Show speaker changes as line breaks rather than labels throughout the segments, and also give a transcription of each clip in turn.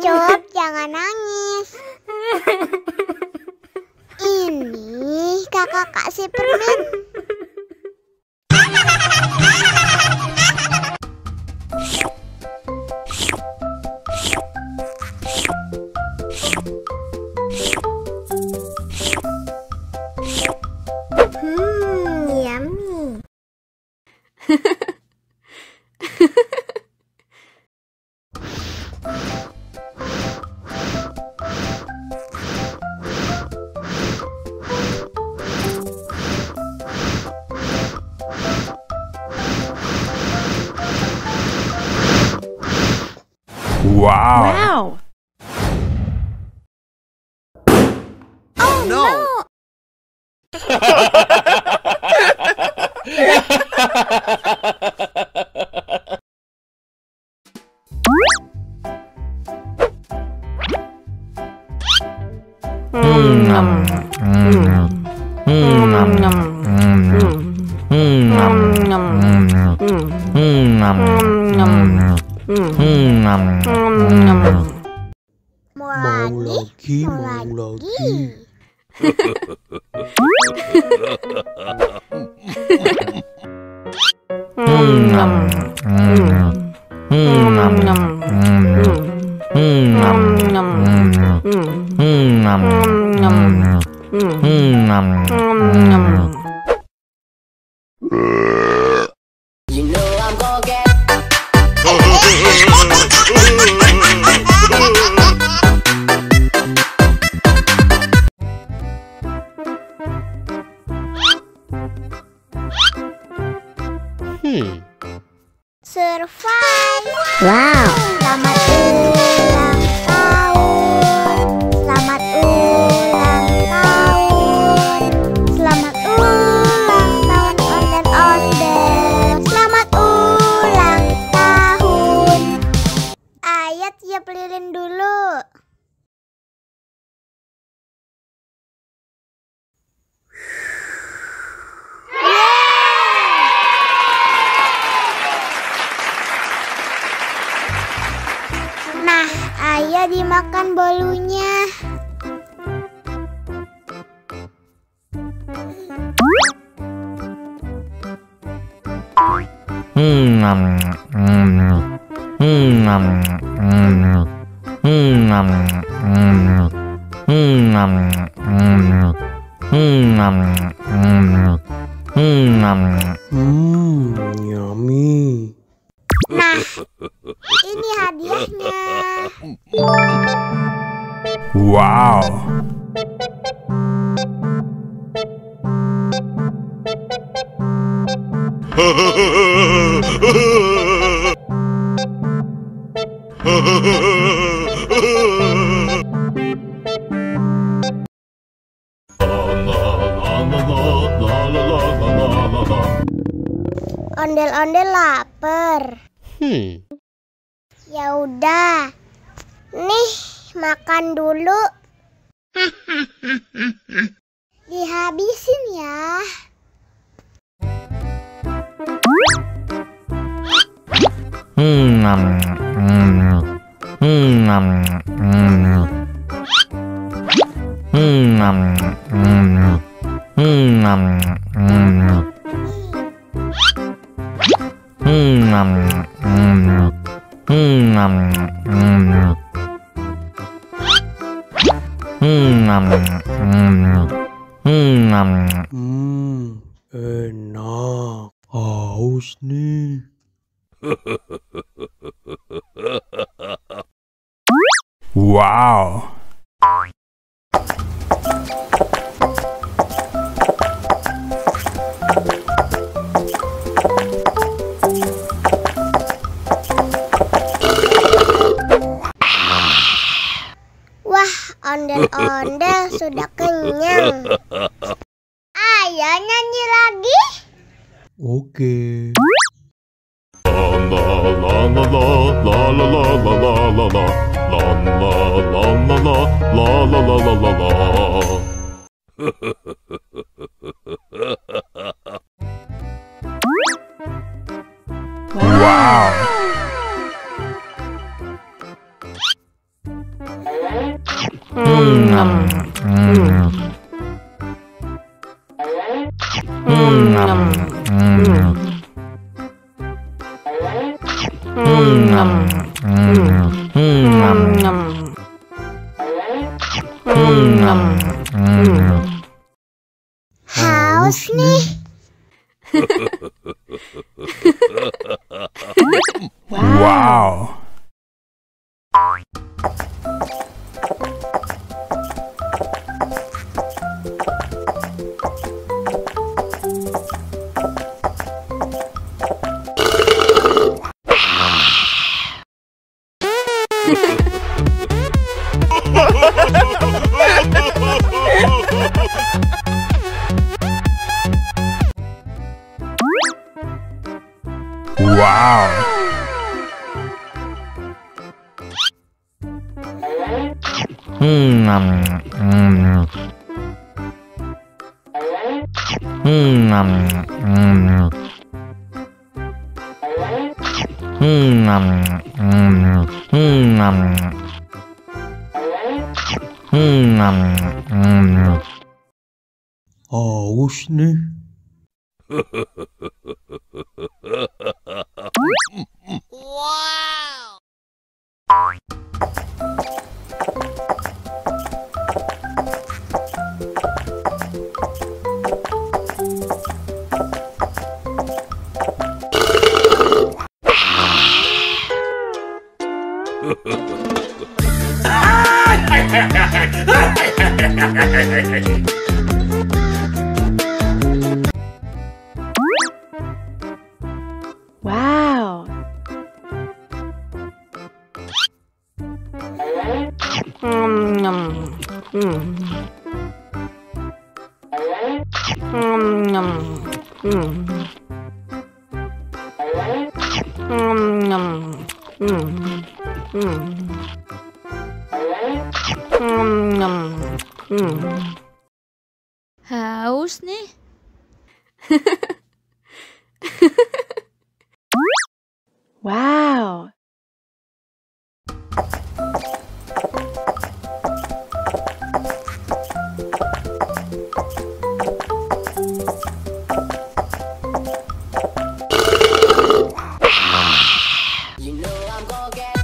Ucup, jangan nangis. Ini kakak kasih permen. Yummy.
Wow.
Oh no. Mau lagi.
You know I'm gonna get
Survive.
Wow.
Selamat ulang tahun. Selamat ulang tahun. Selamat ulang tahun ondel-ondel. Selamat ulang tahun. Ayo tiup lilin dulu. Nah, ayo dimakan bolunya.
Yummy.
Nah, ini hadiahnya.
Wow.
Ondel-ondel lapar. Ya udah. Nih, makan dulu. Dihabisin ya.
Enak. Haus nih.
Wow.
Wah, ondel-ondel sudah kenyang. Ayo nyanyi lagi.
Oke.
Wow.
Haus nih.
Wow. Wow.
Haus nih.
Wow. Haus nih. Wow.
You know I'm gonna get.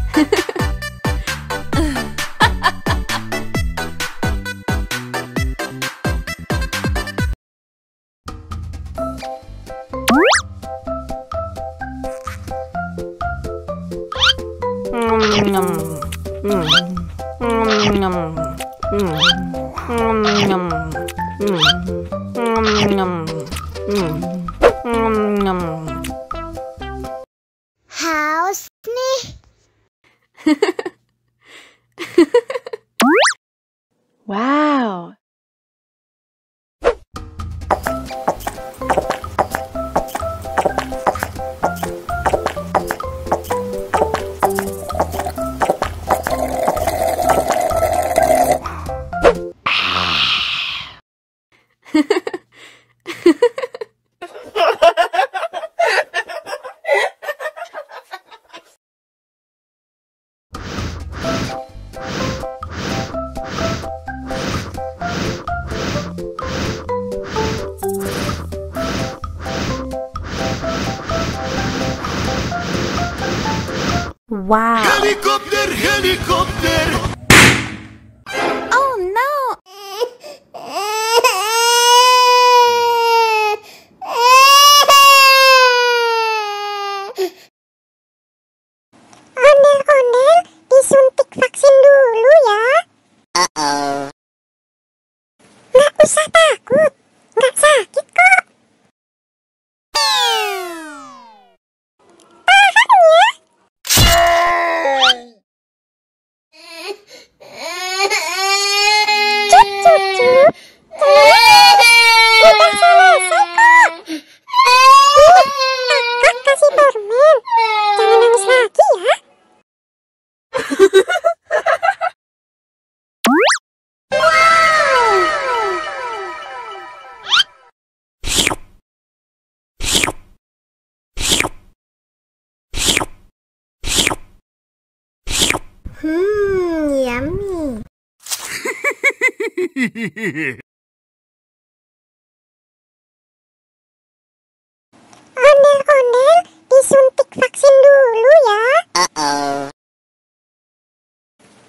Haus nih.
Wow. Wow.
Helikopter, helikopter.
Oh no.
Ondel-ondel disuntik vaksin dulu ya. Nggak usah takut, nggak sakit kok. Tahan ya. Cup. Udah selesai kok. Kakak kasih permen. Jangan nangis lagi ya. Yummy. Ondel-ondel disuntik vaksin dulu ya.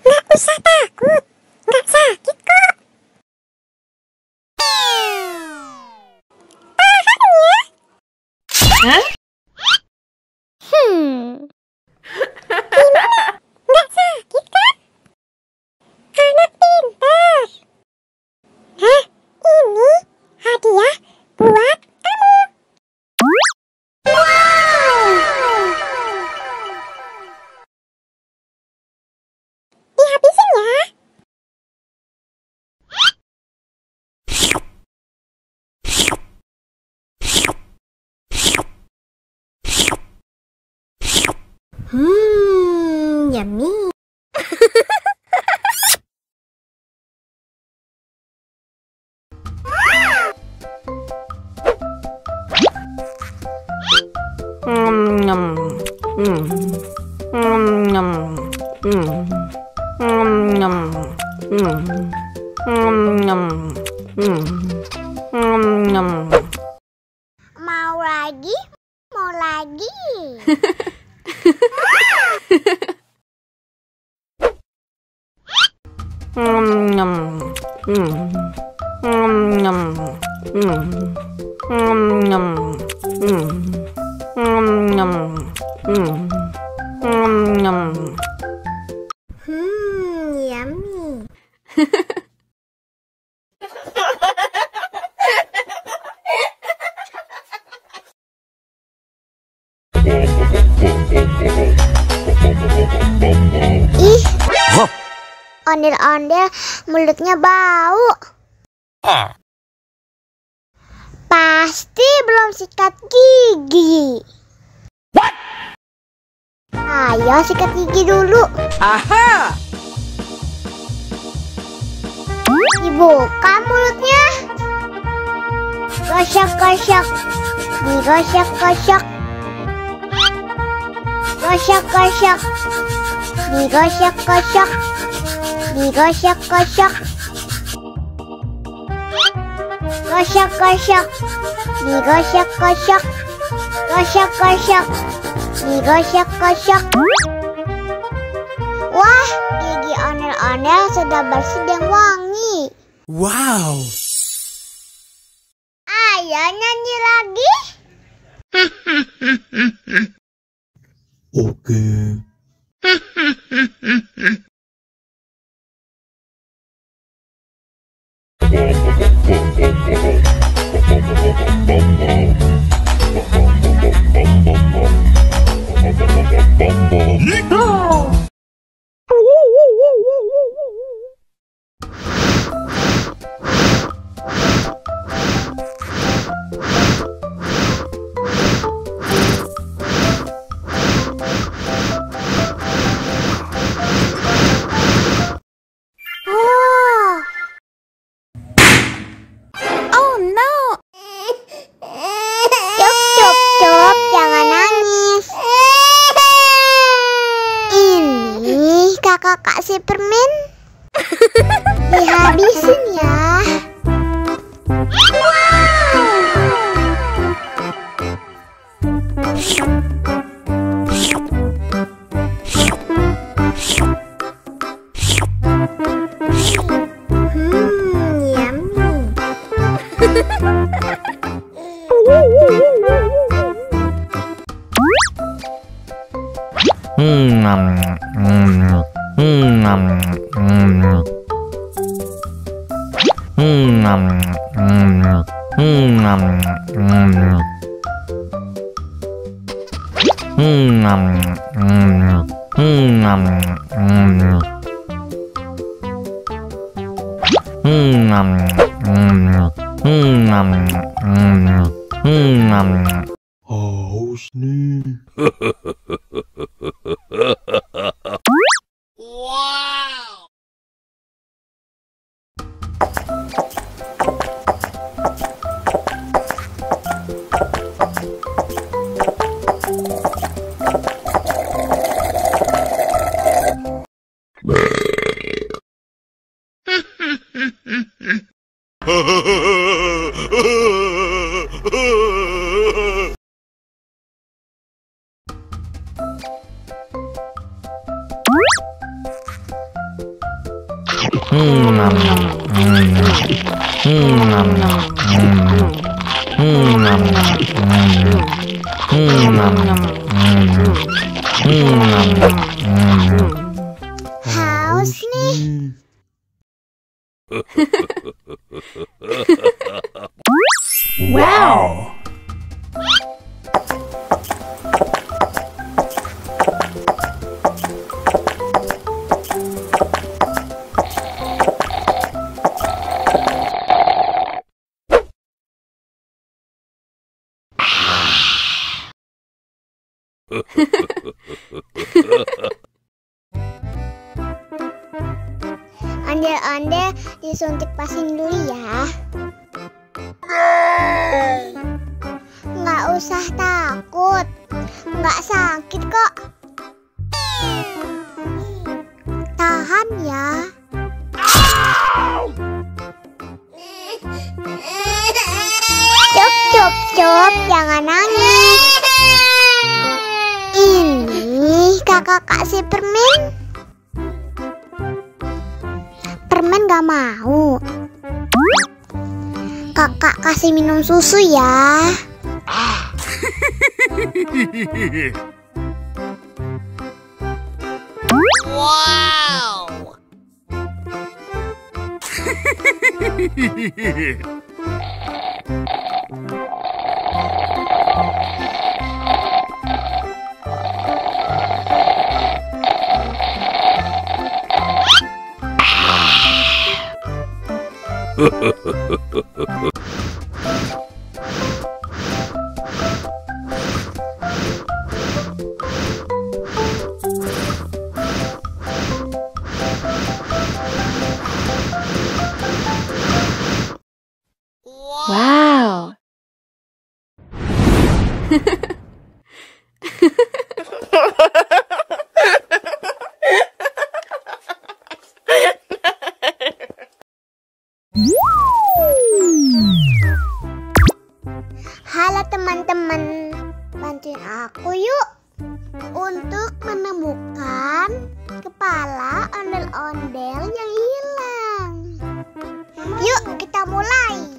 Nggak usah takut, nggak sakit kok. Tahan ya. Gimana? Nggak sakit kan? Anak pintar. Hah? Ini hadiah buat kamu. Wow! Dihabisin ya. Yummy. Mau lagi? Mau lagi? Yummy. Ih, ondel-ondel mulutnya bau. Pasti belum sikat gigi. Ayo sikat gigi dulu.
Aha!
Dibuka mulutnya. Gosok-gosok. Digosok-gosok. Gosok-gosok. Digosok-gosok. Digosok-gosok. Gosok-gosok. Digosok-gosok. Gosok-gosok. Digosok-gosok. Wah, gigi ondel-ondel sudah bersih dan wangi.
Wow!
Ayo nyanyi lagi.
Oke.
Oh no!
Cup, jangan nangis. Ini kakak kasih permen. Dihabisin ya.
Haus nih.
Wow!
Haus nih.
Wow.
Ondel-ondel disuntik vaksin dulu ya. Nggak usah takut, nggak sakit kok. Tahan ya. Cup, jangan nangis. Ini kakak kasih permen. Permen gak mau. Kakak kasih minum susu ya.
Wow!
Wow.
Halo teman-teman, bantuin aku yuk untuk menemukan kepala ondel-ondel yang hilang. Yuk kita mulai.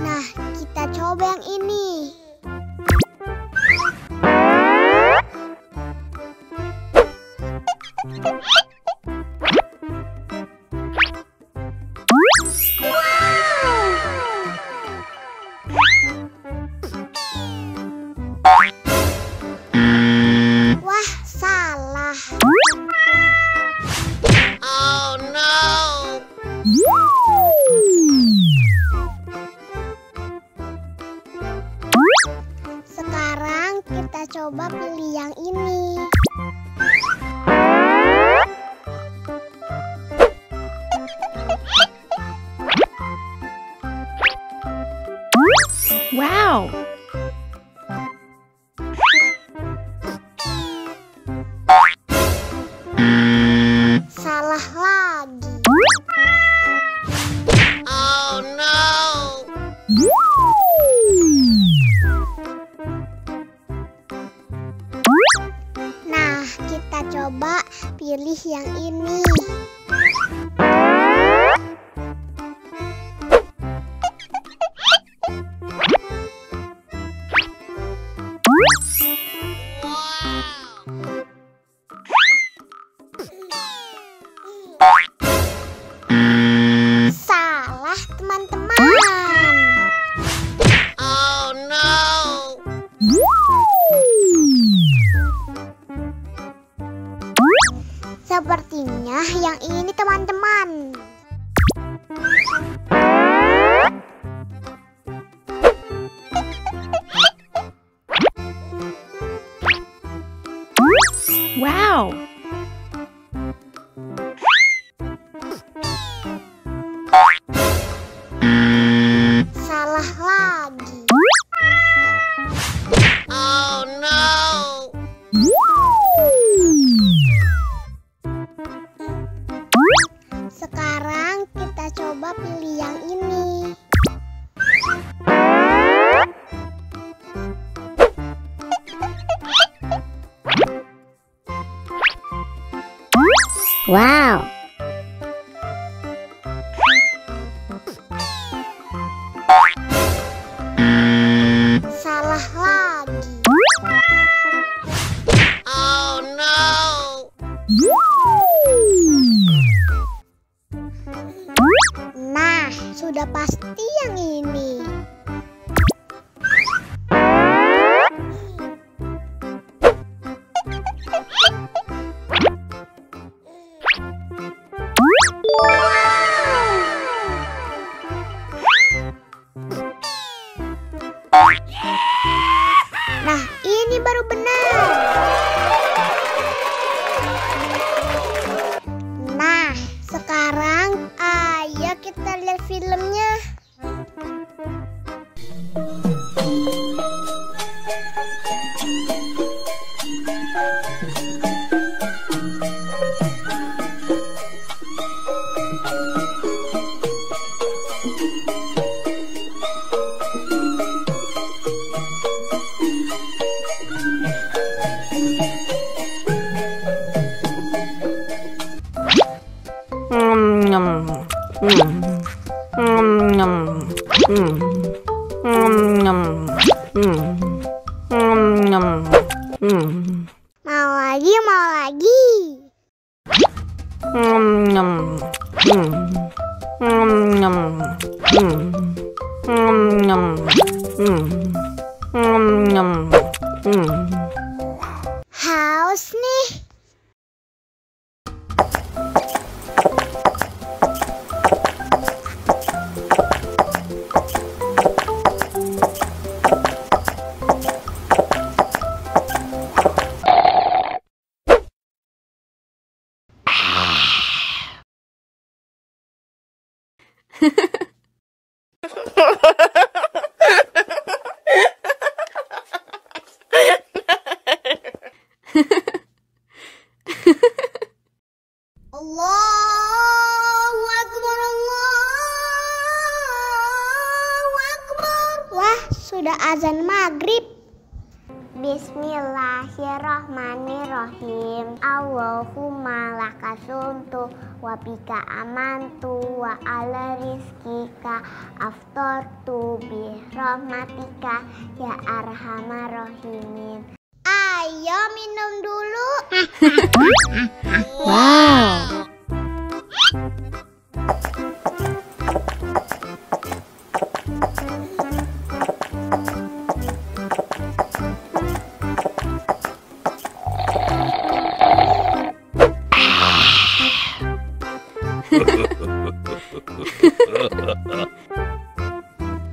Nah, kita coba yang ini. Wah, salah.
Oh no!
Sekarang kita coba pilih yang ini.
Wow.
Salah lagi.
Oh no!
Nah, kita coba pilih yang ini. coba pilih yang ini.
Wow.
Salah lagi.
Oh no!
Nah, sudah pasti yang ini. Nah, ini baru benar. Nah, sekarang ayo kita lihat filmnya. Mau lagi, mau lagi. Haus nih. Allahu Akbar, Allahu Akbar. Wah, sudah azan maghrib. Bismillahirrahmanirrahim. Allahumma lakasumtu wa bika amantu wa ala rizkika aftortu bi rahmatika ya arhamar rahimin. Ayo minum dulu.
Wow.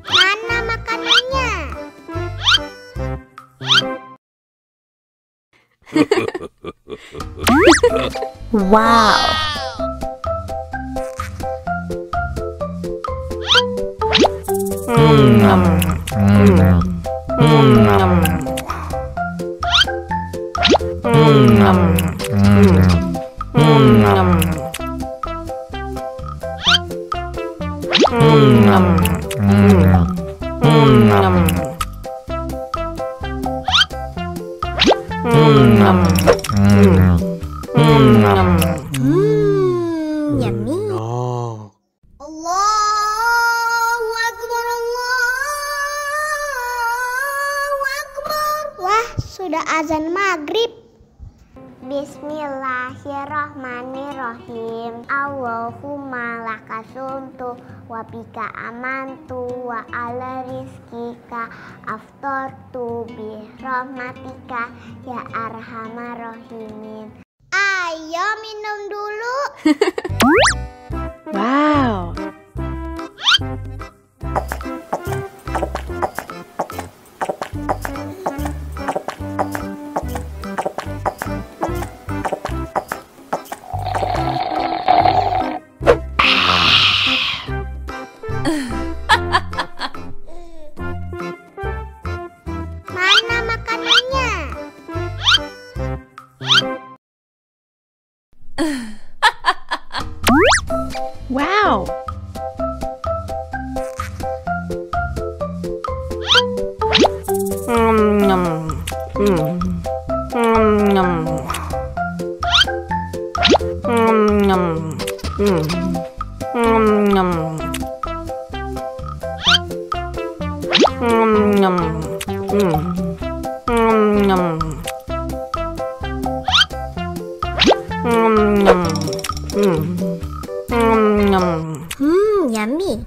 Mana makanannya?
Wow.
Yummy.
No.
Allahu Akbar, Allahu Akbar. Wah, sudah azan maghrib. Bismillahirrahmanirrahim. Allahumma lakasumtu wa bika amantu wa ala rizkika aftortu bi rahmatika ya arhamar rahimin. Ayo minum dulu.
Wow.
Mana makanannya?
Wow.
Yummy.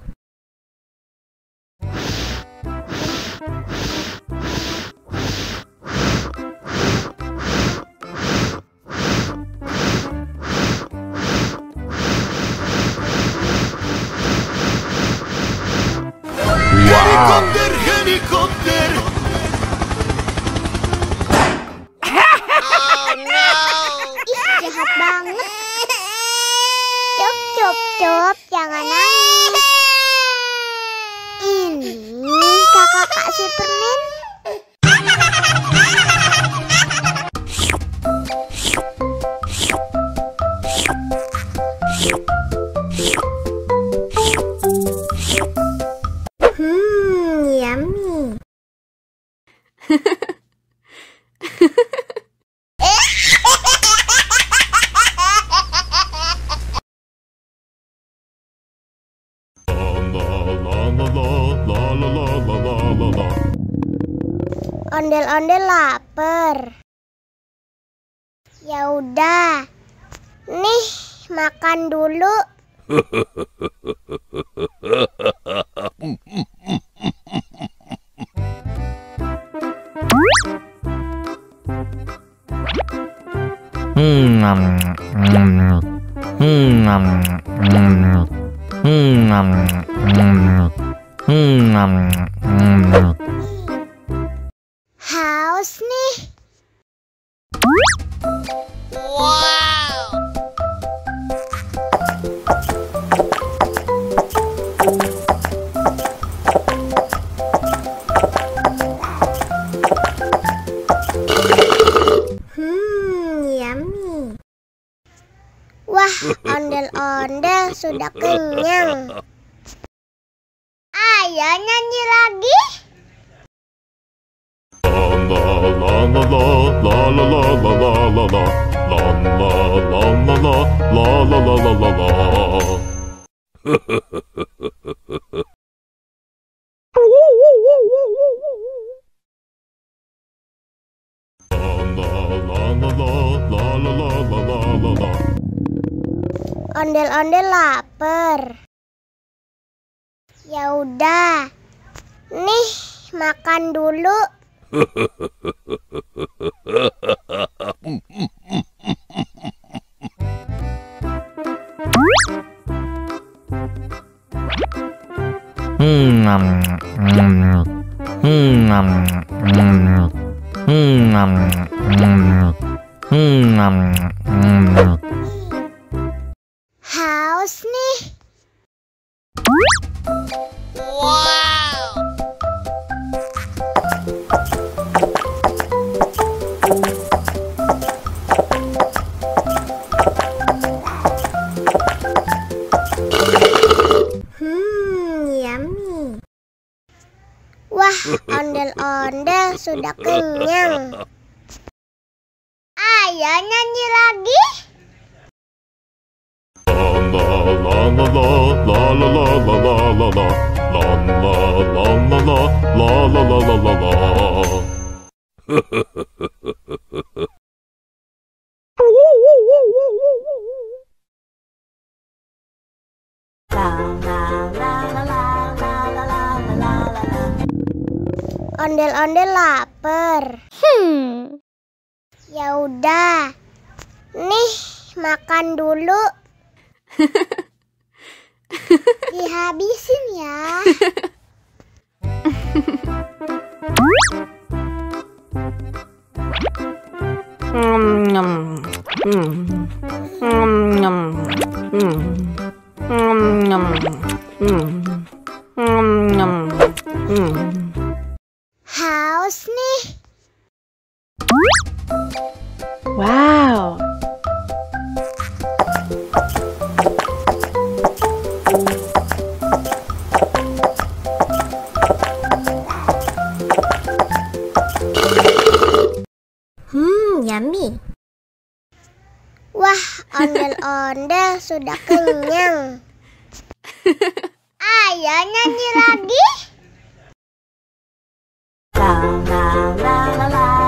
Helikopter, helikopter.
Oh no!
Ih, jahat banget. Cup, cup, cup, jangan nangis. Ini kakak si permen. Yummy. Ondel-ondel lapar. Ya udah. Nih, makan dulu. Haus nih.
Wow!
Yummy. Wah, ondel-ondel sudah kenyang. Ayo nyanyi lagi. Ondel-ondel lapar. Ya udah. Nih, makan dulu. Haus nih.
Wow!
Yummy. Wah, ondel-ondel sudah kenyang. Ayo nyanyi lagi. Ondel-ondel lapar. Ya udah. Nih, makan dulu. Dihabisin ya. Haus nih.
Wow.
Yummy. Wah, ondel-ondel sudah kenyang. Ayo nyanyi lagi. La la la la la.